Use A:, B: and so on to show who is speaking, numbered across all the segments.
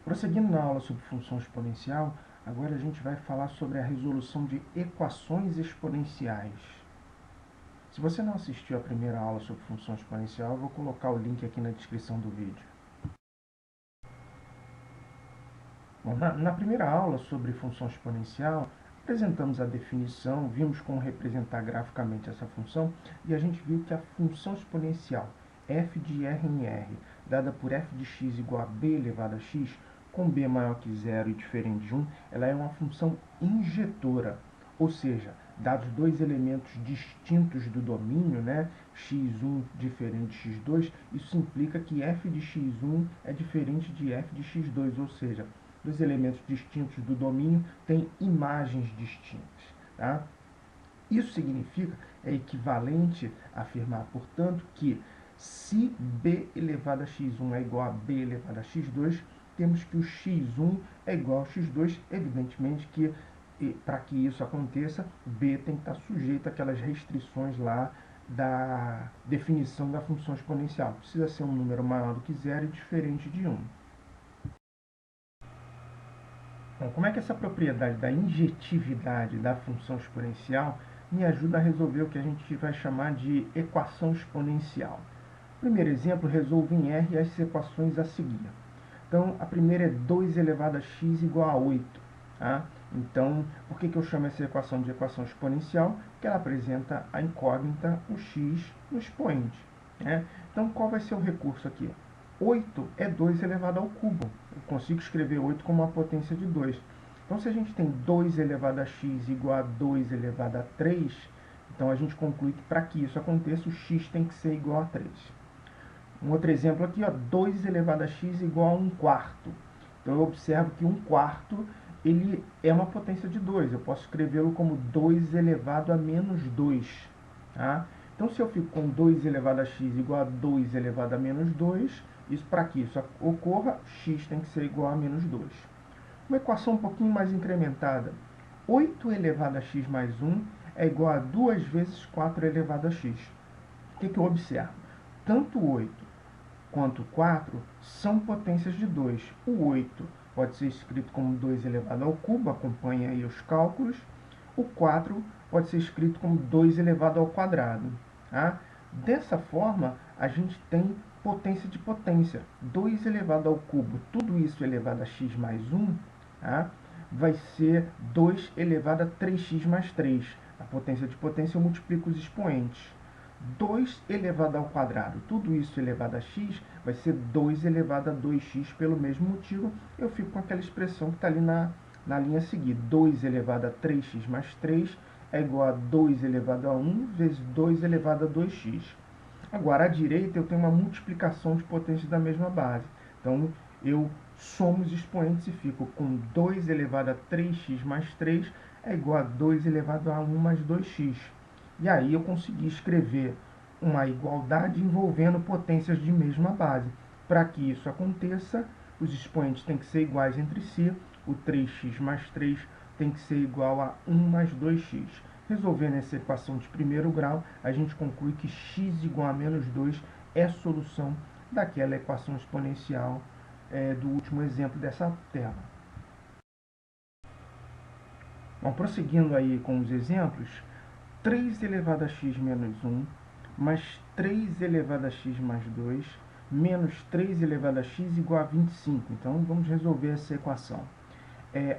A: Prosseguindo na aula sobre função exponencial, agora a gente vai falar sobre a resolução de equações exponenciais. Se você não assistiu à primeira aula sobre função exponencial, eu vou colocar o link aqui na descrição do vídeo. Bom, na primeira aula sobre função exponencial, apresentamos a definição, vimos como representar graficamente essa função e a gente viu que a função exponencial f de r em r, dada por f de x igual a b elevado a x, com b maior que zero e diferente de 1, ela é uma função injetora, ou seja, dados dois elementos distintos do domínio, né, x1 diferente de x2, isso implica que f de x1 é diferente de f de x2, ou seja, dos elementos distintos do domínio têm imagens distintas. Tá? Isso significa, é equivalente a afirmar, portanto, que se b elevado a x1 é igual a b elevado a x2, temos que o x1 é igual a x2, evidentemente que para que isso aconteça, b tem que estar sujeito àquelas restrições lá da definição da função exponencial. Precisa ser um número maior do que zero e diferente de 1. Bom, como é que essa propriedade da injetividade da função exponencial me ajuda a resolver o que a gente vai chamar de equação exponencial? Primeiro exemplo, resolvo em R as equações a seguir. Então, a primeira é 2 elevado a x igual a 8. Tá? Então, por que eu chamo essa equação de equação exponencial? Porque ela apresenta a incógnita, o x, no expoente. Né? Então, qual vai ser o recurso aqui? 8 é 2 elevado ao cubo. Eu consigo escrever 8 como uma potência de 2. Então, se a gente tem 2 elevado a x igual a 2 elevado a 3, então a gente conclui que para que isso aconteça, o x tem que ser igual a 3. Um outro exemplo aqui, ó, 2 elevado a x igual a 1 quarto. Então, eu observo que 1 quarto ele é uma potência de 2. Eu posso escrevê-lo como 2 elevado a menos 2. Tá? Então, se eu fico com 2 elevado a x igual a 2 elevado a menos 2, para que isso ocorra, x tem que ser igual a menos 2. Uma equação um pouquinho mais incrementada. 8 elevado a x mais 1 é igual a 2 vezes 4 elevado a x. O que eu observo? Tanto 8 quanto 4 são potências de 2. O 8 pode ser escrito como 2 elevado ao cubo, acompanha aí os cálculos. O 4 pode ser escrito como 2 elevado ao quadrado. Tá? Dessa forma, a gente tem potência de potência. 2 elevado ao cubo, tudo isso elevado a x mais 1, tá? Vai ser 2 elevado a 3x mais 3. A potência de potência eu multiplico os expoentes. 2 elevado ao quadrado, tudo isso elevado a x, vai ser 2 elevado a 2x pelo mesmo motivo. Eu fico com aquela expressão que está ali na linha a seguir. 2 elevado a 3x mais 3 é igual a 2 elevado a 1 vezes 2 elevado a 2x. Agora, à direita, eu tenho uma multiplicação de potências da mesma base. Então, eu somo os expoentes e fico com 2 elevado a 3x mais 3 é igual a 2 elevado a 1 mais 2x. E aí eu consegui escrever uma igualdade envolvendo potências de mesma base. Para que isso aconteça, os expoentes têm que ser iguais entre si. O 3x mais 3 tem que ser igual a 1 mais 2x. Resolvendo essa equação de primeiro grau, a gente conclui que x igual a menos 2 é a solução daquela equação exponencial do último exemplo dessa tela. Bom, prosseguindo aí com os exemplos, 3 elevado a x menos 1, mais 3 elevado a x mais 2, menos 3 elevado a x igual a 25. Então, vamos resolver essa equação.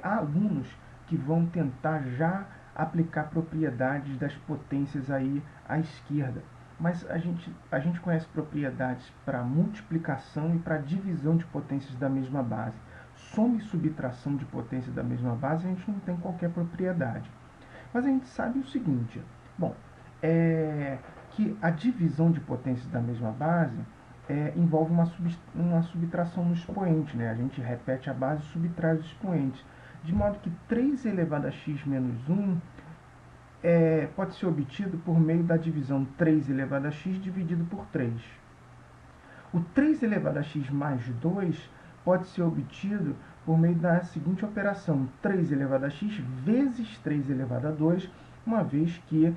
A: Há alunos que vão tentar já aplicar propriedades das potências aí à esquerda. Mas a gente conhece propriedades para multiplicação e para divisão de potências da mesma base. Soma e subtração de potências da mesma base, a gente não tem qualquer propriedade. Mas a gente sabe o seguinte, bom, que a divisão de potências da mesma base envolve uma subtração no expoente, né? A gente repete a base e subtrai os expoentes. De modo que 3 elevado a x menos 1 pode ser obtido por meio da divisão 3 elevado a x dividido por 3. O 3 elevado a x mais 2 pode ser obtido por meio da seguinte operação, 3 elevado a x vezes 3 elevado a 2, uma vez que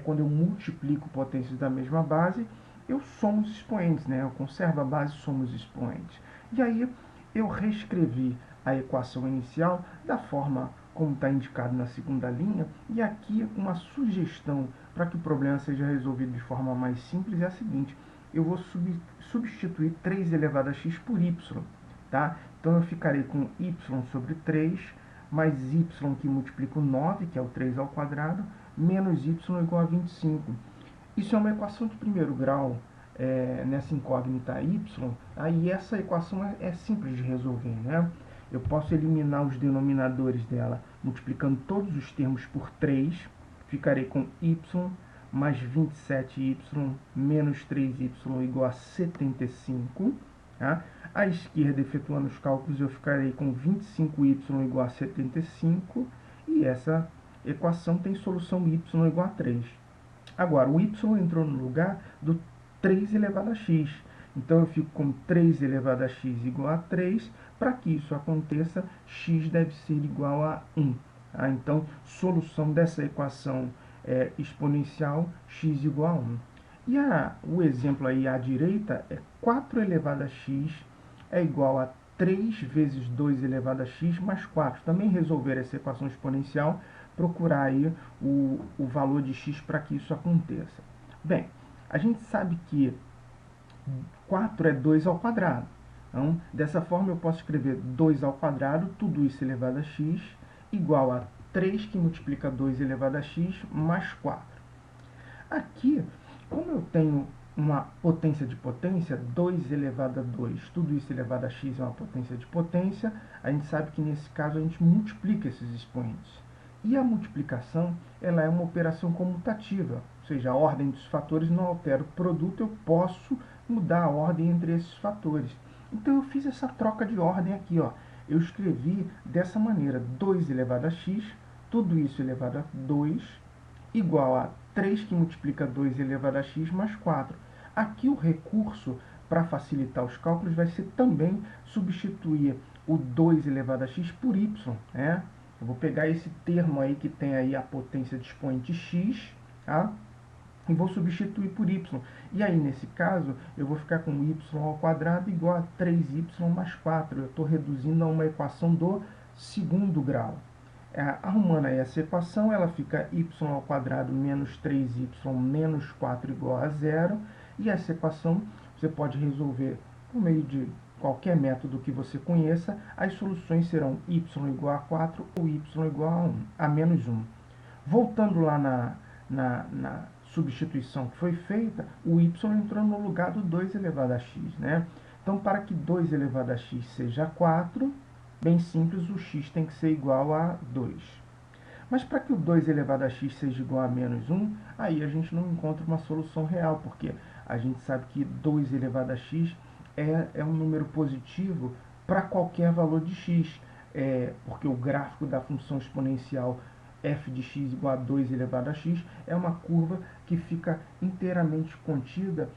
A: quando eu multiplico potências da mesma base, eu somo os expoentes, né? Eu conservo a base e somo os expoentes. E aí eu reescrevi a equação inicial da forma como está indicado na segunda linha, e aqui uma sugestão para que o problema seja resolvido de forma mais simples é a seguinte: eu vou substituir 3 elevado a x por y, tá? Então eu ficarei com y sobre 3 mais y que multiplica o 9, que é o 3 ao quadrado, menos y igual a 25. Isso é uma equação de primeiro grau, nessa incógnita y, aí essa equação é simples de resolver, né? Eu posso eliminar os denominadores dela multiplicando todos os termos por 3, ficarei com y mais 27y menos 3y igual a 75. Tá? À esquerda, efetuando os cálculos, eu ficarei com 25y igual a 75, e essa equação tem solução y igual a 3. Agora, o y entrou no lugar do 3 elevado a x. Então, eu fico com 3 elevado a x igual a 3. Para que isso aconteça, x deve ser igual a 1. Tá? Então, solução dessa equação exponencial, x igual a 1. E o exemplo aí à direita é 4 elevado a x é igual a 3 vezes 2 elevado a x mais 4. Também resolver essa equação exponencial, procurar aí o valor de x para que isso aconteça. Bem, a gente sabe que 4 é 2 ao quadrado. Então, dessa forma, eu posso escrever 2 ao quadrado, tudo isso elevado a x, igual a 3 que multiplica 2 elevado a x mais 4. Aqui, como eu tenho uma potência de potência, 2 elevado a 2, tudo isso elevado a x é uma potência de potência, a gente sabe que nesse caso a gente multiplica esses expoentes. E a multiplicação, ela é uma operação comutativa, ou seja, a ordem dos fatores não altera o produto, eu posso mudar a ordem entre esses fatores. Então eu fiz essa troca de ordem aqui, ó. Eu escrevi dessa maneira: 2 elevado a x, tudo isso elevado a 2, igual a 3 que multiplica 2 elevado a x mais 4. Aqui o recurso para facilitar os cálculos vai ser também substituir o 2 elevado a x por y, né? Eu vou pegar esse termo aí que tem aí a potência de expoente x, tá? E vou substituir por y. E aí, nesse caso, eu vou ficar com y ao quadrado igual a 3y mais 4. Eu estou reduzindo a uma equação do segundo grau. Arrumando aí essa equação, ela fica y ao quadrado menos 3y menos 4 igual a 0. E essa equação você pode resolver por meio de qualquer método que você conheça. As soluções serão y igual a 4 ou y igual a menos 1. Voltando lá na substituição que foi feita, o y entrou no lugar do 2 elevado a x, né? Então, para que 2 elevado a x seja 4, bem simples, o x tem que ser igual a 2. Mas para que o 2 elevado a x seja igual a menos 1, aí a gente não encontra uma solução real, porque a gente sabe que 2 elevado a x é um número positivo para qualquer valor de x, porque o gráfico da função exponencial f de x igual a 2 elevado a x é uma curva que fica inteiramente contida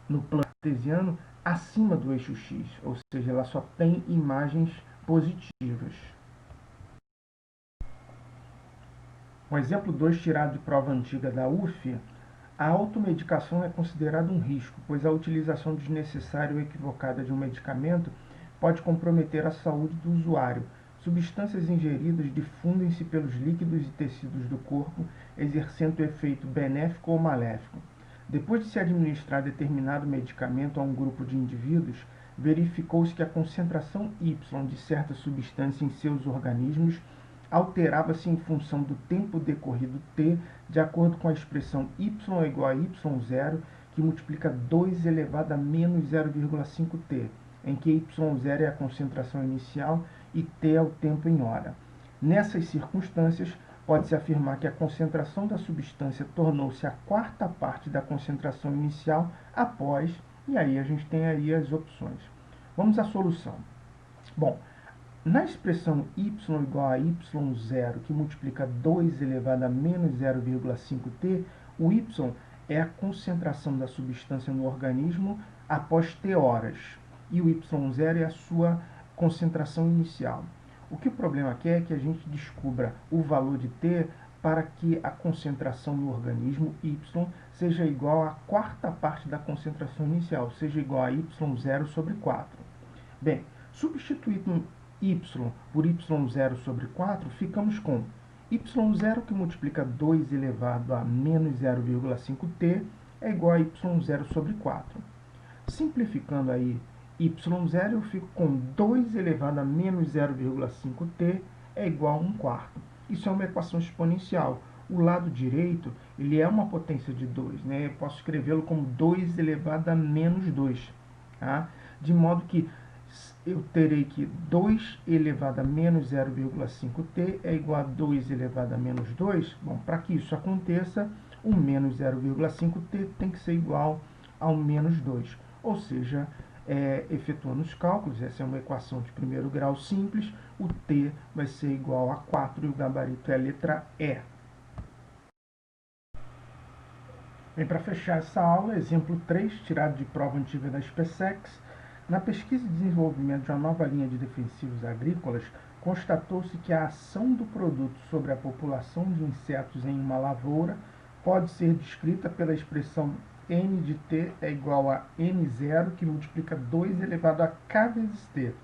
A: no plano cartesiano acima do eixo x, ou seja, ela só tem imagens positivas. Um exemplo 2 tirado de prova antiga da UF: a automedicação é considerada um risco, pois a utilização desnecessária ou equivocada de um medicamento pode comprometer a saúde do usuário. Substâncias ingeridas difundem-se pelos líquidos e tecidos do corpo, exercendo efeito benéfico ou maléfico. Depois de se administrar determinado medicamento a um grupo de indivíduos, verificou-se que a concentração Y de certa substância em seus organismos alterava-se em função do tempo decorrido t, de acordo com a expressão y é igual a y0, que multiplica 2 elevado a menos 0,5t, em que y0 é a concentração inicial e t é o tempo em hora. Nessas circunstâncias, pode-se afirmar que a concentração da substância tornou-se a quarta parte da concentração inicial após, e aí a gente tem aí as opções. Vamos à solução. Bom, na expressão y igual a y0, que multiplica 2 elevado a menos 0,5t, o y é a concentração da substância no organismo após t horas, e o y0 é a sua concentração inicial. O que o problema aqui é que a gente descubra o valor de t para que a concentração no organismo y seja igual à quarta parte da concentração inicial, seja igual a y0 sobre 4. Bem, substituindo y por y0 sobre 4, ficamos com y0 que multiplica 2 elevado a menos 0,5t é igual a y0 sobre 4. Simplificando aí y0, eu fico com 2 elevado a menos 0,5t é igual a 1 quarto. Isso é uma equação exponencial. O lado direito ele é uma potência de 2, né? Eu posso escrevê-lo como 2 elevado a menos 2. Tá? De modo que eu terei que 2 elevado a menos 0,5t é igual a 2 elevado a menos 2. Bom, para que isso aconteça, o menos 0,5t tem que ser igual ao menos 2. Ou seja, efetuando os cálculos, essa é uma equação de primeiro grau simples, o t vai ser igual a 4 e o gabarito é a letra E. Bem, para fechar essa aula, exemplo 3, tirado de prova antiga da SpaceX. Na pesquisa e desenvolvimento de uma nova linha de defensivos agrícolas, constatou-se que a ação do produto sobre a população de insetos em uma lavoura pode ser descrita pela expressão n de t é igual a n0, que multiplica 2 elevado a k vezes t,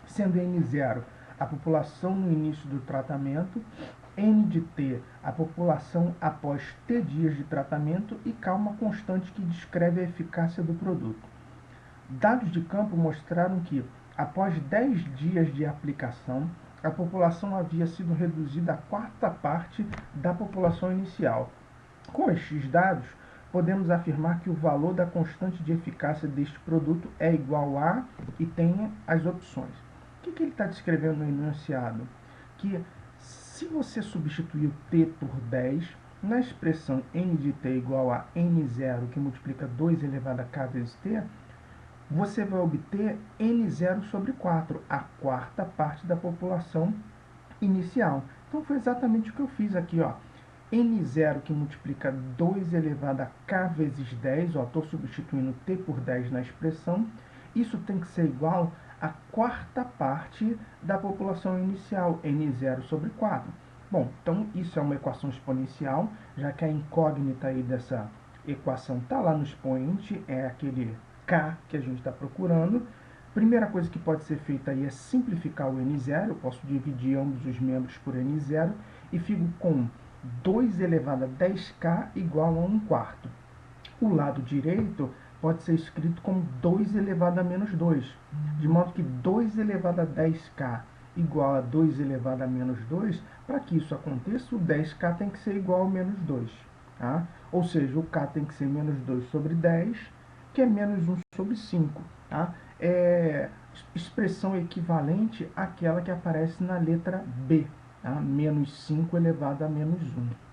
A: sendo n0 a população no início do tratamento, n de t a população após t dias de tratamento e k uma constante que descreve a eficácia do produto. Dados de campo mostraram que, após 10 dias de aplicação, a população havia sido reduzida à quarta parte da população inicial. Com estes dados, podemos afirmar que o valor da constante de eficácia deste produto é igual a, e tem as opções. O que ele está descrevendo no enunciado? Que se você substituir o t por 10, na expressão n de t igual a n0, que multiplica 2 elevado a k vezes t, você vai obter n0 sobre 4, a quarta parte da população inicial. Então foi exatamente o que eu fiz aqui, ó. n0 que multiplica 2 elevado a k vezes 10, estou substituindo t por 10 na expressão, isso tem que ser igual à quarta parte da população inicial, n0 sobre 4. Bom, então isso é uma equação exponencial, já que a incógnita aí dessa equação está lá no expoente, é aquele k que a gente está procurando. Primeira coisa que pode ser feita aí é simplificar o n0, eu posso dividir ambos os membros por n0 e fico com 2 elevado a 10k igual a 1 quarto. O lado direito pode ser escrito como 2 elevado a menos 2, de modo que 2 elevado a 10k igual a 2 elevado a menos 2, para que isso aconteça, o 10k tem que ser igual a menos 2. Tá? Ou seja, o k tem que ser menos 2 sobre 10, que é menos 1 sobre 5. Tá? É expressão equivalente àquela que aparece na letra B, tá? Menos 5 elevado a menos 1.